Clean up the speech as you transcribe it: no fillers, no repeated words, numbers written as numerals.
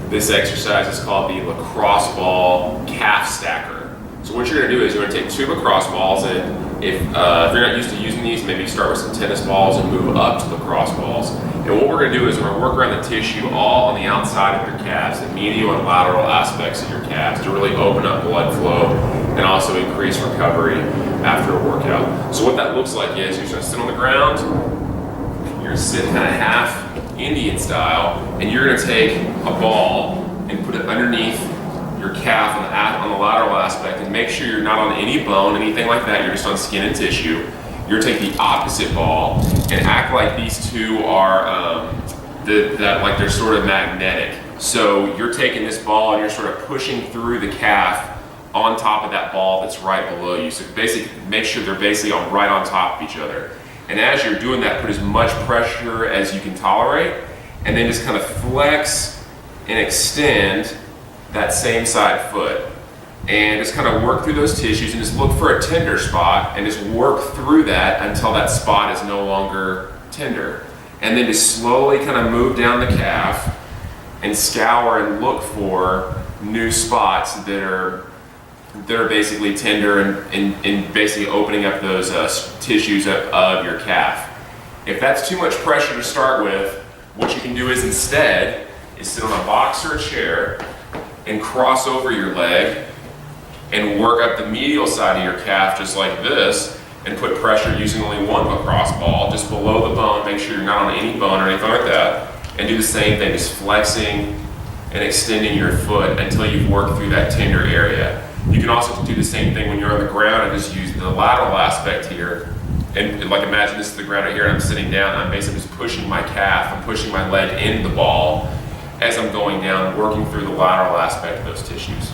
This exercise is called the Lacrosse Ball Calf Stacker. So what you're going to do is you're going to take 2 lacrosse balls, and if you're not used to using these, maybe start with some tennis balls and move up to lacrosse balls. And what we're going to do is we're going to work around the tissue all on the outside of your calves, the medial and lateral aspects of your calves, to really open up blood flow and also increase recovery after a workout. So what that looks like is you're going to sit on the ground, you're going to sit kind of half Indian style, and you're going to take a ball and put it underneath your calf on the lateral aspect, and make sure you're not on any bone, anything like that. You're just on skin and tissue. You're going to take the opposite ball and act like these two are like they're sort of magnetic. So you're taking this ball and you're sort of pushing through the calf on top of that ball that's right below you. So basically make sure they're basically right on top of each other. And as you're doing that, put as much pressure as you can tolerate, and then just kind of flex and extend that same side foot. And just kind of work through those tissues and just look for a tender spot and just work through that until that spot is no longer tender. And then just slowly kind of move down the calf and scour and look for new spots that are basically tender and basically opening up those tissues of your calf. If that's too much pressure to start with, what you can do is instead sit on a box or a chair and cross over your leg and work up the medial side of your calf just like this, and put pressure using only one lacrosse ball just below the bone. Make sure you're not on any bone or anything like that, and do the same thing, just flexing and extending your foot until you've worked through that tender area. You can also do the same thing when you're on the ground and just use the lateral aspect here. And like imagine this is the ground right here and I'm sitting down, I'm basically just pushing my calf, I'm pushing my leg into the ball as I'm going down, working through the lateral aspect of those tissues.